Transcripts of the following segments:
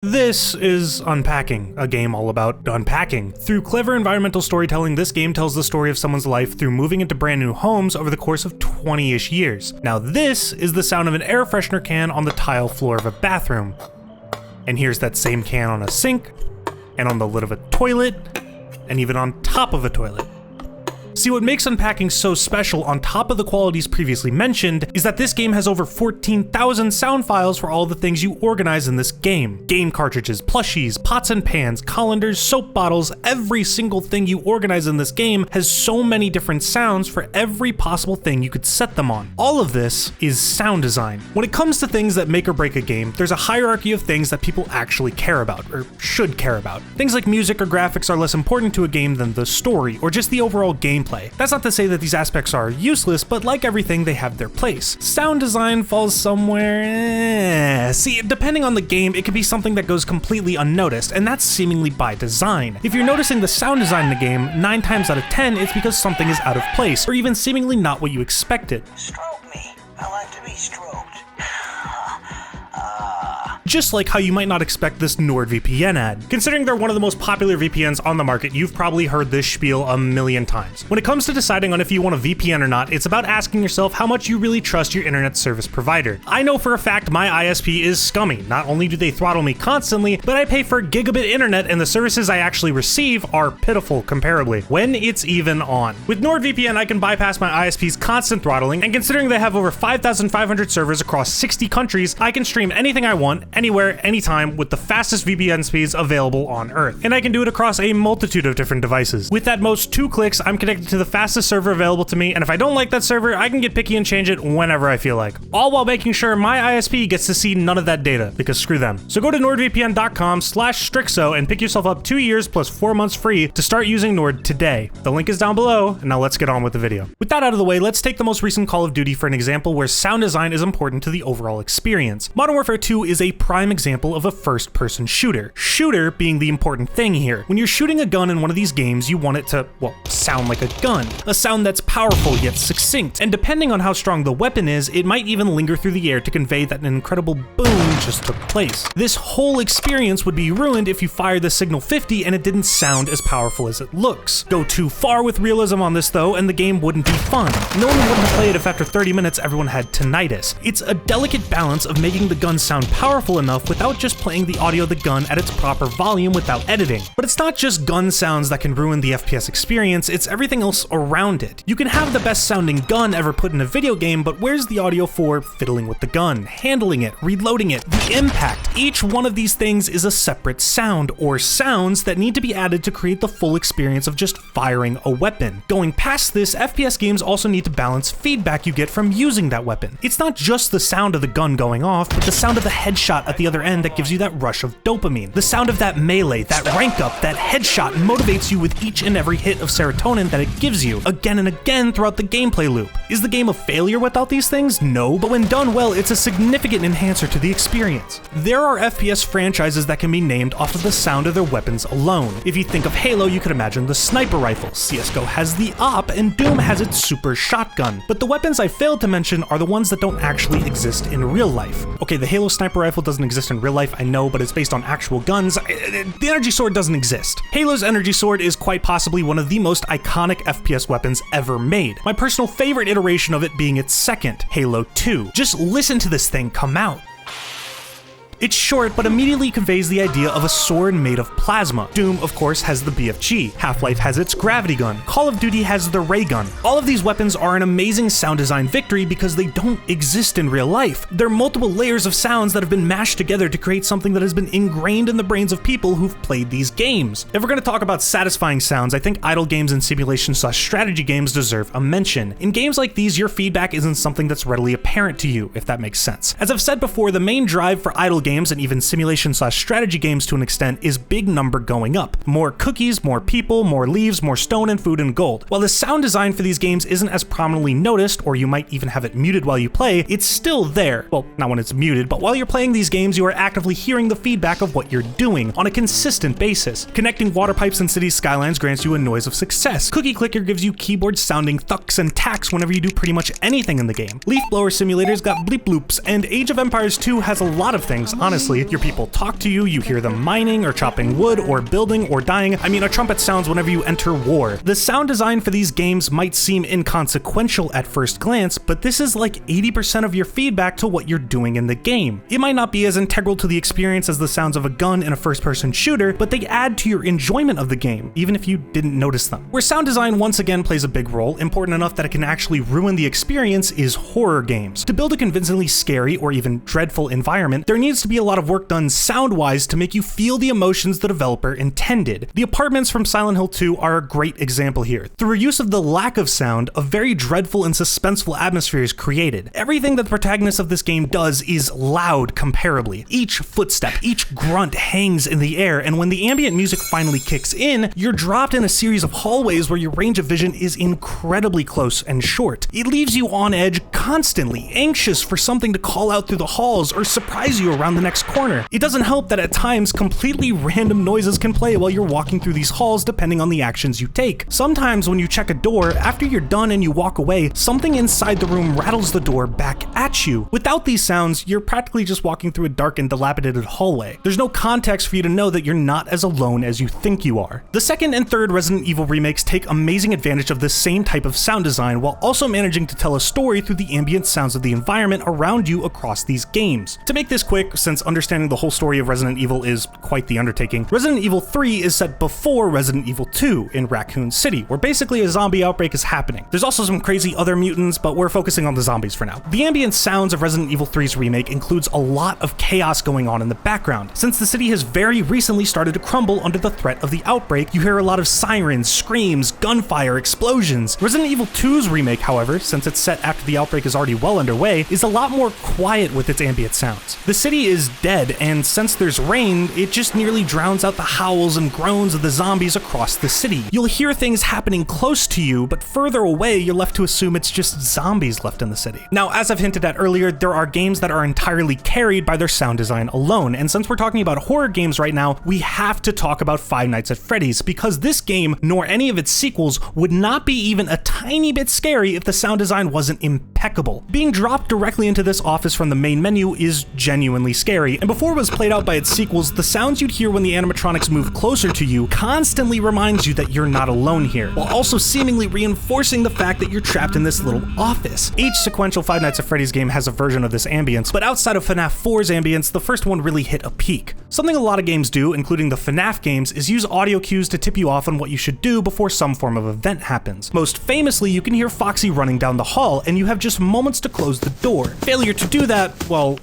This is Unpacking, a game all about unpacking. Through clever environmental storytelling, this game tells the story of someone's life through moving into brand new homes over the course of 20-ish years. Now this is the sound of an air freshener can on the tile floor of a bathroom. And here's that same can on a sink, and on the lid of a toilet, and even on top of a toilet. See, what makes Unpacking so special, on top of the qualities previously mentioned, is that this game has over 14,000 sound files for all the things you organize in this game. Game cartridges, plushies, pots and pans, colanders, soap bottles, every single thing you organize in this game has so many different sounds for every possible thing you could set them on. All of this is sound design. When it comes to things that make or break a game, there's a hierarchy of things that people actually care about, or should care about. Things like music or graphics are less important to a game than the story, or just the overall gameplay. That's not to say that these aspects are useless, but like everything, they have their place. Sound design falls somewhere. See, depending on the game, it could be something that goes completely unnoticed, and that's seemingly by design. If you're noticing the sound design in the game, 9 times out of 10, it's because something is out of place, or even seemingly not what you expected. Stroke me. I like to be stroked. Just like how you might not expect this NordVPN ad. Considering they're one of the most popular VPNs on the market, you've probably heard this spiel a million times. When it comes to deciding on if you want a VPN or not, it's about asking yourself how much you really trust your internet service provider. I know for a fact my ISP is scummy. Not only do they throttle me constantly, but I pay for gigabit internet and the services I actually receive are pitiful comparably, when it's even on. With NordVPN, I can bypass my ISP's constant throttling, and considering they have over 5,500 servers across 60 countries, I can stream anything I want, anywhere, anytime, with the fastest VPN speeds available on Earth. And I can do it across a multitude of different devices. With at most 2 clicks, I'm connected to the fastest server available to me, and if I don't like that server, I can get picky and change it whenever I feel like. All while making sure my ISP gets to see none of that data, because screw them. So go to nordvpn.com/Stryxo and pick yourself up 2 years plus 4 months free to start using Nord today. The link is down below, and now let's get on with the video. With that out of the way, let's take the most recent Call of Duty for an example where sound design is important to the overall experience. Modern Warfare 2 is a prime example of a first-person shooter. Shooter being the important thing here. When you're shooting a gun in one of these games, you want it to, well, sound like a gun. A sound that's powerful yet succinct. And depending on how strong the weapon is, it might even linger through the air to convey that an incredible boom just took place. This whole experience would be ruined if you fired the Signal 50 and it didn't sound as powerful as it looks. Go too far with realism on this though, and the game wouldn't be fun. No one wouldn't play it if after 30 minutes everyone had tinnitus. It's a delicate balance of making the gun sound powerful enough without just playing the audio of the gun at its proper volume without editing. But it's not just gun sounds that can ruin the FPS experience, it's everything else around it. You can have the best sounding gun ever put in a video game, but where's the audio for fiddling with the gun, handling it, reloading it, the impact? Each one of these things is a separate sound, or sounds that need to be added to create the full experience of just firing a weapon. Going past this, FPS games also need to balance feedback you get from using that weapon. It's not just the sound of the gun going off, but the sound of the headshot at the other end that gives you that rush of dopamine. The sound of that melee, that rank up, that headshot motivates you with each and every hit of serotonin that it gives you, again and again throughout the gameplay loop. Is the game a failure without these things? No, but when done well, it's a significant enhancer to the experience. There are FPS franchises that can be named off of the sound of their weapons alone. If you think of Halo, you could imagine the sniper rifle, CSGO has the AWP, and Doom has its super shotgun. But the weapons I failed to mention are the ones that don't actually exist in real life. Okay, the Halo sniper rifle doesn't exist in real life, I know, but it's based on actual guns. The energy sword doesn't exist. Halo's energy sword is quite possibly one of the most iconic FPS weapons ever made. My personal favorite iteration of it being its second, Halo 2. Just listen to this thing come out. It's short, but immediately conveys the idea of a sword made of plasma. Doom, of course, has the BFG. Half-Life has its gravity gun. Call of Duty has the ray gun. All of these weapons are an amazing sound design victory because they don't exist in real life. They're multiple layers of sounds that have been mashed together to create something that has been ingrained in the brains of people who've played these games. If we're gonna talk about satisfying sounds, I think idle games and simulation/strategy games deserve a mention. In games like these, your feedback isn't something that's readily apparent to you, if that makes sense. As I've said before, the main drive for idle games and even simulation/strategy games to an extent is big number going up. More cookies, more people, more leaves, more stone and food and gold. While the sound design for these games isn't as prominently noticed, or you might even have it muted while you play, it's still there. Well, not when it's muted, but while you're playing these games, you are actively hearing the feedback of what you're doing on a consistent basis. Connecting water pipes and city skylines grants you a noise of success. Cookie Clicker gives you keyboard sounding thucks and tacks whenever you do pretty much anything in the game. Leaf blower simulators got bleep loops, and Age of Empires 2 has a lot of things. honestly. Your people talk to you, you hear them mining or chopping wood or building or dying. I mean, a trumpet sounds whenever you enter war. The sound design for these games might seem inconsequential at first glance, but this is like 80% of your feedback to what you're doing in the game. It might not be as integral to the experience as the sounds of a gun in a first-person shooter, but they add to your enjoyment of the game, even if you didn't notice them. Where sound design once again plays a big role, important enough that it can actually ruin the experience, is horror games. To build a convincingly scary or even dreadful environment, there needs to be a lot of work done sound-wise to make you feel the emotions the developer intended. The apartments from Silent Hill 2 are a great example here. Through use of the lack of sound, a very dreadful and suspenseful atmosphere is created. Everything that the protagonist of this game does is loud comparably. Each footstep, each grunt hangs in the air, and when the ambient music finally kicks in, you're dropped in a series of hallways where your range of vision is incredibly close and short. It leaves you on edge constantly, anxious for something to call out through the halls or surprise you around the next corner. It doesn't help that at times completely random noises can play while you're walking through these halls depending on the actions you take. Sometimes when you check a door, after you're done and you walk away, something inside the room rattles the door back at you. Without these sounds, you're practically just walking through a dark and dilapidated hallway. There's no context for you to know that you're not as alone as you think you are. The second and third Resident Evil remakes take amazing advantage of this same type of sound design while also managing to tell a story through the ambient sounds of the environment around you across these games. To make this quick, since understanding the whole story of Resident Evil is quite the undertaking, Resident Evil 3 is set before Resident Evil 2 in Raccoon City, where basically a zombie outbreak is happening. There's also some crazy other mutants, but we're focusing on the zombies for now. The ambient sounds of Resident Evil 3's remake includes a lot of chaos going on in the background. Since the city has very recently started to crumble under the threat of the outbreak, you hear a lot of sirens, screams, gunfire, explosions. Resident Evil 2's remake, however, since it's set after the outbreak is already well underway, is a lot more quiet with its ambient sounds. The city is dead, and since there's rain, it just nearly drowns out the howls and groans of the zombies across the city. You'll hear things happening close to you, but further away, you're left to assume it's just zombies left in the city. Now, as I've hinted at earlier, there are games that are entirely carried by their sound design alone, and since we're talking about horror games right now, we have to talk about Five Nights at Freddy's, because this game, nor any of its sequels, would not be even a tiny bit scary if the sound design wasn't impeccable. Being dropped directly into this office from the main menu is genuinely scary, and before it was played out by its sequels, the sounds you'd hear when the animatronics move closer to you constantly reminds you that you're not alone here, while also seemingly reinforcing the fact that you're trapped in this little office. Each sequential Five Nights at Freddy's game has a version of this ambience, but outside of FNAF 4's ambience, the first one really hit a peak. Something a lot of games do, including the FNAF games, is use audio cues to tip you off on what you should do before some form of event happens. Most famously, you can hear Foxy running down the hall, and you have just moments to close the door. Failure to do that, well,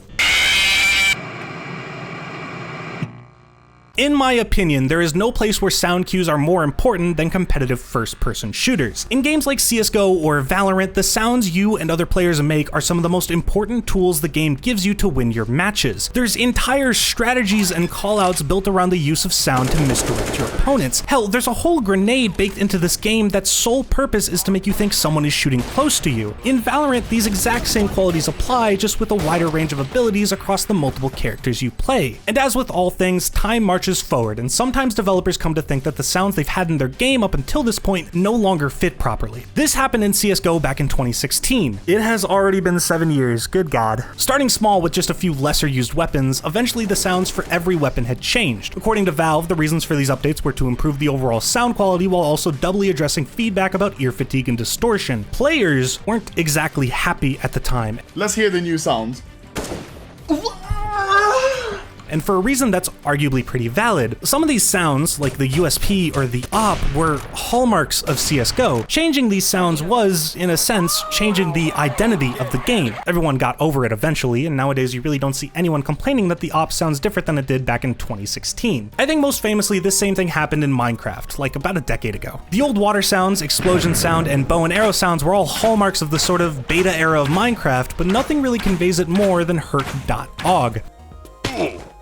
in my opinion, there is no place where sound cues are more important than competitive first-person shooters. In games like CSGO or Valorant, the sounds you and other players make are some of the most important tools the game gives you to win your matches. There's entire strategies and callouts built around the use of sound to misdirect your opponents. Hell, there's a whole grenade baked into this game that's sole purpose is to make you think someone is shooting close to you. In Valorant, these exact same qualities apply, just with a wider range of abilities across the multiple characters you play. And as with all things, time marches forward, and sometimes developers come to think that the sounds they've had in their game up until this point no longer fit properly. This happened in CSGO back in 2016. It has already been 7 years, good god. Starting small with just a few lesser used weapons, eventually the sounds for every weapon had changed. According to Valve, the reasons for these updates were to improve the overall sound quality while also doubly addressing feedback about ear fatigue and distortion. Players weren't exactly happy at the time. Let's hear the new sounds. And for a reason that's arguably pretty valid. Some of these sounds, like the USP or the op, were hallmarks of CSGO. Changing these sounds was, in a sense, changing the identity of the game. Everyone got over it eventually, and nowadays you really don't see anyone complaining that the op sounds different than it did back in 2016. I think most famously this same thing happened in Minecraft, like about a decade ago. The old water sounds, explosion sound, and bow and arrow sounds were all hallmarks of the sort of beta era of Minecraft, but nothing really conveys it more than hurt.og.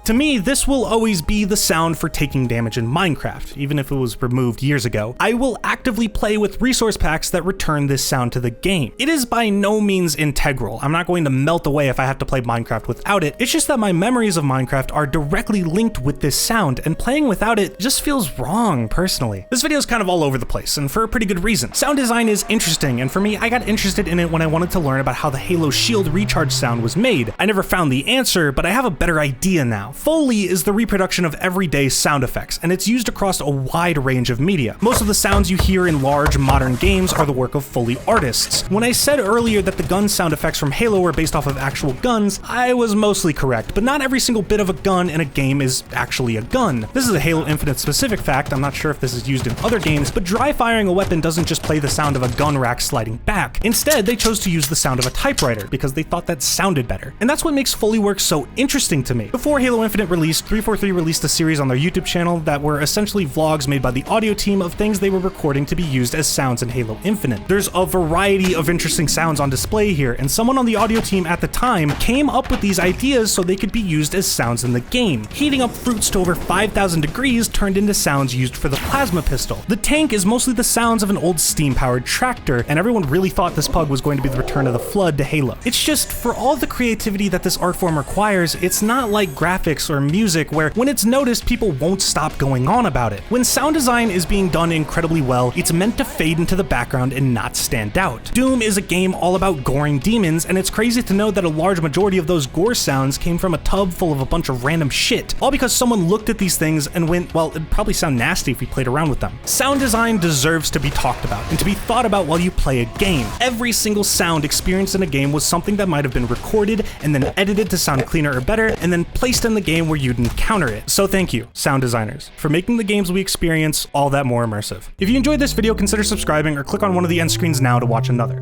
To me, this will always be the sound for taking damage in Minecraft, even if it was removed years ago. I will actively play with resource packs that return this sound to the game. It is by no means integral. I'm not going to melt away if I have to play Minecraft without it. It's just that my memories of Minecraft are directly linked with this sound, and playing without it just feels wrong, personally. This video is kind of all over the place, and for a pretty good reason. Sound design is interesting, and for me, I got interested in it when I wanted to learn about how the Halo Shield recharge sound was made. I never found the answer, but I have a better idea now. Foley is the reproduction of everyday sound effects, and it's used across a wide range of media. Most of the sounds you hear in large, modern games are the work of Foley artists. When I said earlier that the gun sound effects from Halo were based off of actual guns, I was mostly correct, but not every single bit of a gun in a game is actually a gun. This is a Halo Infinite specific fact. I'm not sure if this is used in other games, but dry firing a weapon doesn't just play the sound of a gun rack sliding back. Instead, they chose to use the sound of a typewriter because they thought that sounded better. And that's what makes Foley work so interesting to me. Before Halo Infinite released, 343 released a series on their YouTube channel that were essentially vlogs made by the audio team of things they were recording to be used as sounds in Halo Infinite. There's a variety of interesting sounds on display here, and someone on the audio team at the time came up with these ideas so they could be used as sounds in the game. Heating up fruits to over 5,000 degrees turned into sounds used for the plasma pistol. The tank is mostly the sounds of an old steam-powered tractor, and everyone really thought this pug was going to be the return of the Flood to Halo. It's just, for all the creativity that this art form requires, it's not like graphics or music where when it's noticed, people won't stop going on about it. When sound design is being done incredibly well, it's meant to fade into the background and not stand out. Doom is a game all about goring demons, and it's crazy to know that a large majority of those gore sounds came from a tub full of a bunch of random shit, all because someone looked at these things and went, well, it'd probably sound nasty if we played around with them. Sound design deserves to be talked about and to be thought about while you play a game. Every single sound experienced in a game was something that might have been recorded and then edited to sound cleaner or better, and then placed in the game where you'd encounter it. So thank you, sound designers, for making the games we experience all that more immersive. If you enjoyed this video, consider subscribing or click on one of the end screens now to watch another.